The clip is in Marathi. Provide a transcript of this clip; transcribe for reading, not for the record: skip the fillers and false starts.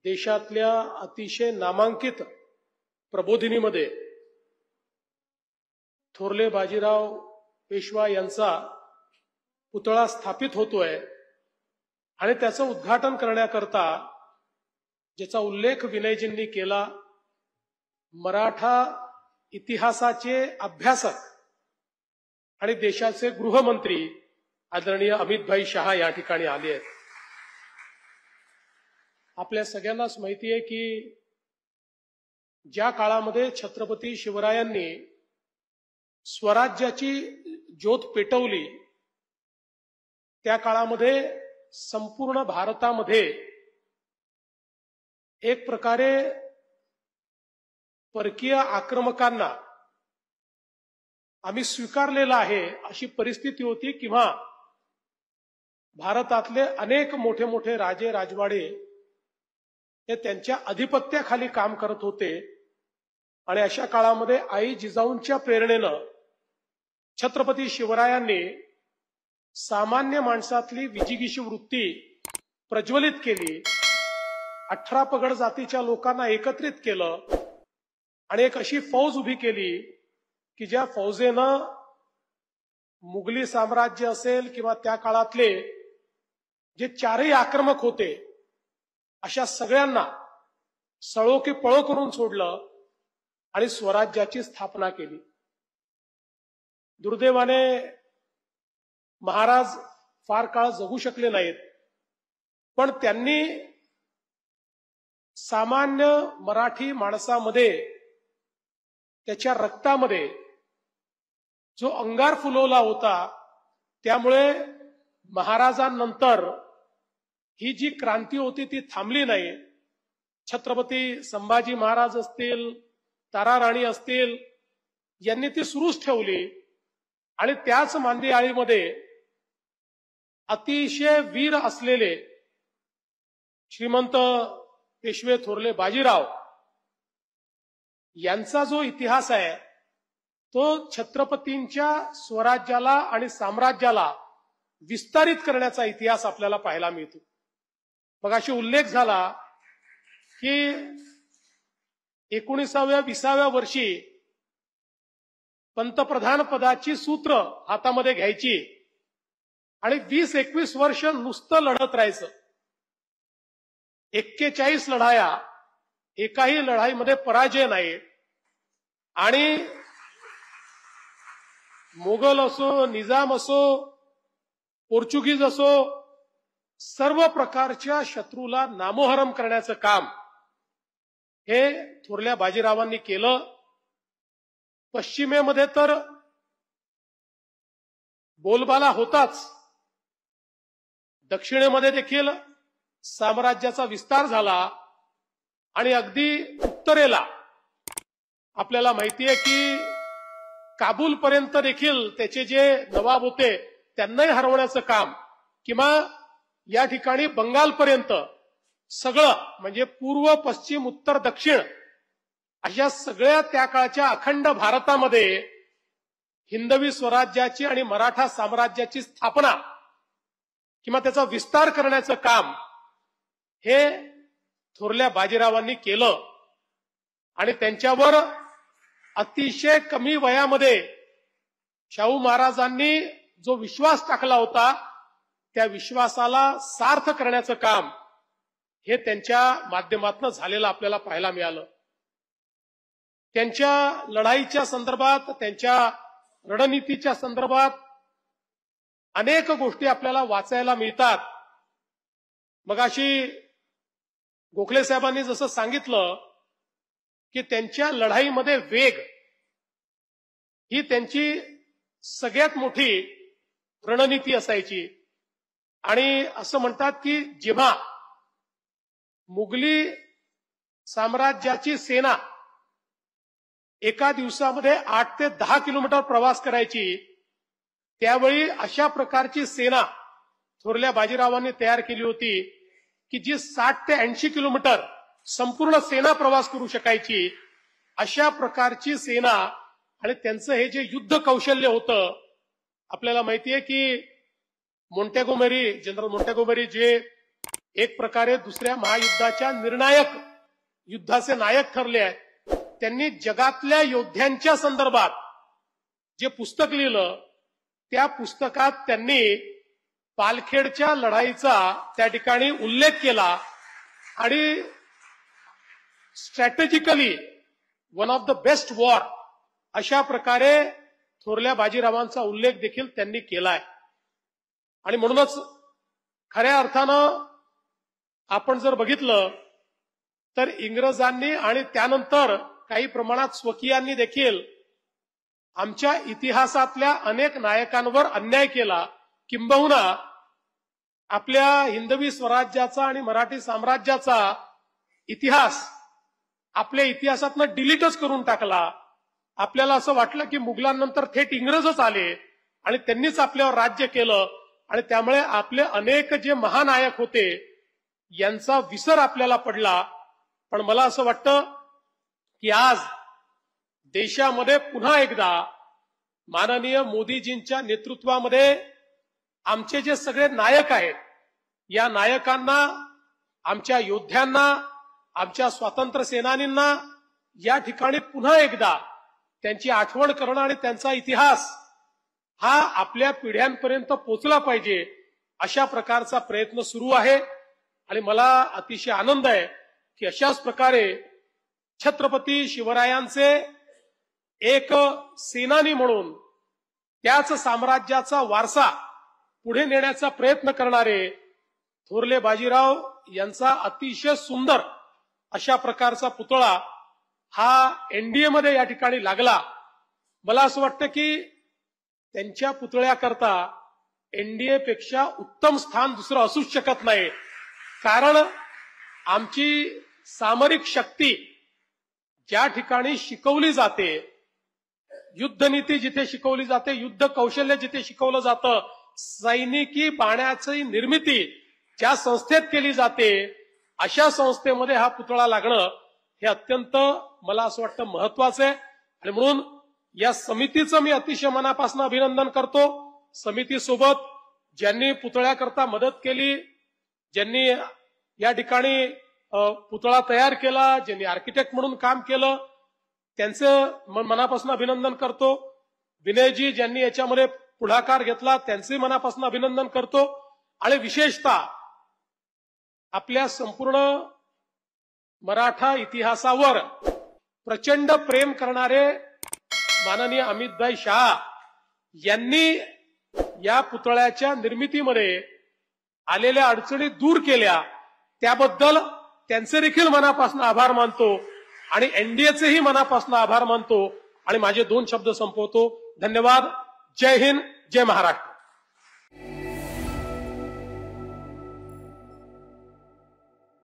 देशातल्या अतिशय नामांकित प्रबोधिनीमध्ये थोरले बाजीराव पेशवा यांचा पुतळा स्थापित होतोय आणि त्याचं उद्घाटन करण्याकरता ज्याचा उल्लेख विनयजींनी केला, मराठा इतिहासाचे अभ्यासक आणि देशाचे गृहमंत्री आदरणीय अमितभाई शहा या ठिकाणी आले आहेत. आपल्या सगळ्यांनाच माहिती आहे की ज्या काळामध्ये छत्रपती शिवरायांनी स्वराज्याची ज्योत पेटवली त्या काळामध्ये संपूर्ण भारतामध्ये एक प्रकारे परकीय आक्रमकांना आम्ही स्वीकारलेला आहे अशी परिस्थिती होती, किंवा भारतातले अनेक मोठे मोठे राजे राजवाडे हे त्यांच्या अधिपत्याखाली काम करत होते. आणि अशा काळामध्ये आई जिजाऊंच्या प्रेरणेनं छत्रपती शिवरायांनी सामान्य माणसातली विजिगीषू वृत्ती प्रज्वलित केली. 18 पगड जातीच्या लोकांना एकत्रित केलं आणि एक अशी फौज उभी केली की ज्या फौजेनं मुघली साम्राज्य असेल किंवा त्या काळातले जे चारही आक्रमक होते अशा सगळ्यांना सळो की पळो करून सोडलं आणि स्वराज्याची स्थापना केली. दुर्दैवाने महाराज फार काळ जगू शकले नाहीत, पण त्यांनी सामान्य मराठी माणसामध्ये त्याच्या रक्तामध्ये जो अंगार फुलवला होता, त्यामुळे महाराजांनंतर ही जी क्रांती होती ती थांबली नाही. छत्रपती संभाजी महाराज असतील, तारा राणी असतील, यांनी ती सुरूच ठेवली. आणि त्याच मांदियाळीमध्ये अतिशय वीर असलेले श्रीमंत पेशवे थोरले बाजीराव यांचा जो इतिहास आहे तो छत्रपतींच्या स्वराज्याला आणि साम्राज्याला विस्तारित करण्याचा इतिहास आपल्याला पाहायला मिळतो. मग अशी उल्लेख झाला की 19व्या-20व्या वर्षी पंतप्रधान पदाची सूत्र हातामध्ये घ्यायची आणि 20-21 वर्ष नुसतं लढत राहायचं. 41 लढाया, एकाही लढाईमध्ये पराजय नाही. आणि मोगल असो, निजाम असो, पोर्चुगीज असो, सर्व प्रकारच्या शत्रूला नामोहरम करण्याचं काम हे थोरल्या बाजीरावांनी केलं. पश्चिमेमध्ये तर बोलबाला होताच, दक्षिणेमध्ये देखील साम्राज्याचा विस्तार झाला. आणि अगदी उत्तरेला आपल्याला माहितीये की काबूल पर्यंत देखील त्याचे जे नवाब होते त्यांनाही हरवण्याचं काम, किंवा या ठिकाणी बंगालपर्यंत सगळं म्हणजे पूर्व, पश्चिम, उत्तर, दक्षिण अशा सगळ्या त्या काळच्या अखंड भारतामध्ये हिंदवी स्वराज्याची आणि मराठा साम्राज्याची स्थापना किंवा त्याचा विस्तार करण्याचं काम हे थोरल्या बाजीरावांनी केलं. आणि त्यांच्यावर अतिशय कमी वयामध्ये शाहू महाराजांनी जो विश्वास टाकला होता त्या विश्वासाला सार्थ करण्याचं काम हे त्यांच्या माध्यमातून झालेलं आपल्याला पाहायला मिळालं. त्यांच्या लढाईच्या संदर्भात, त्यांच्या रणनीतीच्या संदर्भात अनेक गोष्टी आपल्याला वाचायला मिळतात. मगाशी गोखले साहेबांनी जसं सांगितलं की त्यांच्या लढाईमध्ये वेग ही त्यांची सगळ्यात मोठी रणनीती असायची. आणि असं म्हणतात की जेव्हा मुघली साम्राज्याची सेना एका दिवसामध्ये 8 ते 10 किलोमीटर प्रवास करायची, त्यावेळी अशा प्रकारची सेना थोरल्या बाजीरावांनी तयार केली होती की जी 60 ते 80 किलोमीटर संपूर्ण सेना प्रवास करू शकायची. अशा प्रकारची सेना आणि त्यांचं हे जे युद्ध कौशल्य होतं, आपल्याला माहितीये की जनरल मोंटेगोमेरी जे एक प्रकारे दुसऱ्या महायुद्धाच्या निर्णायक युद्धाचे नायक ठरले आहेत. त्यांनी जगातल्या योद्ध्यांच्या संदर्भात जे पुस्तक लिहिलं त्या पुस्तकात त्यांनी पालखेडच्या लढाईचा त्या ठिकाणी उल्लेख केला आणि strategically one of the best war अशा प्रकारे थोरल्या बाजीरावांचा उल्लेख देखील त्यांनी केलाय. आणि म्हणूनच खऱ्या अर्थानं आपण जर बघितलं तर इंग्रजांनी आणि त्यानंतर काही प्रमाणात स्वकीयांनी देखील आमच्या इतिहासातल्या अनेक नायकांवर अन्याय केला, किंबहुना आपल्या हिंदवी स्वराज्याचा आणि मराठी साम्राज्याचा इतिहास आपल्या इतिहासातनं डिलीटच करून टाकला. आपल्याला असं वाटलं की मुघलांनंतर थेट इंग्रजच आले आणि त्यांनीच आपल्यावर राज्य केलं आणि त्यामुळे आपले अनेक जे महानायक होते यांचा विसर आपल्याला पडला. पण मला असं वाटतं की आज देशामध्ये पुन्हा एकदा माननीय मोदीजींच्या नेतृत्वामध्ये आमचे जे सगळे नायक आहेत या नायकांना, आमच्या योद्ध्यांना, आमच्या स्वातंत्र्य सेनानींना या ठिकाणी पुन्हा एकदा त्यांची आठवण करणं आणि त्यांचा इतिहास हा आपल्या पिढ्यांपर्यंत पोहोचला पाहिजे अशा प्रकारचा प्रयत्न सुरू आहे. आणि मला अतिशय आनंद आहे की अशाच प्रकारे छत्रपती शिवरायांचे एक सेनानी म्हणून त्याच साम्राज्याचा वारसा पुढे नेण्याचा प्रयत्न करणारे थोरले बाजीराव यांचा अतिशय सुंदर अशा प्रकारचा पुतळा हा एनडीए मध्ये या ठिकाणी लागला. मला असं वाटतं की त्यांच्या पुतळ्याकरता एनडीए पेक्षा उत्तम स्थान दुसरं असूच शकत नाही. कारण आमची सामरिक शक्ती ज्या ठिकाणी शिकवली जाते, युद्धनीती जिथे शिकवली जाते, युद्ध कौशल्य जिथे शिकवलं जातं, सैनिकी बाण्याची निर्मिती ज्या संस्थेत केली जाते अशा संस्थेमध्ये हा पुतळा लागणं हे अत्यंत मला असं वाटतं महत्वाचं आहे. आणि म्हणून या समितीचं मी अतिशय मनापासून अभिनंदन करतो. समितीसोबत ज्यांनी पुतळ्याकरता मदत केली, ज्यांनी या ठिकाणी पुतळा तयार केला, ज्यांनी आर्किटेक्ट म्हणून काम केलं, त्यांचं मनापासून अभिनंदन करतो. विनयजी ज्यांनी याच्यामध्ये पुढाकार घेतला त्यांचे मनापासून अभिनंदन करतो. आणि विशेषतः आपल्या संपूर्ण मराठा इतिहासावर प्रचंड प्रेम करणारे माननीय अमितभाई शाह यांनी या पुतळ्याच्या निर्मितीमध्ये आलेल्या अडचणी दूर केल्या त्याबद्दल त्यांचे देखील मनापासून आभार मानतो आणि एनडीएचेही मनापासून आभार मानतो. आणि माझे 2 शब्द संपवतो. धन्यवाद. जय हिंद, जय महाराष्ट्र.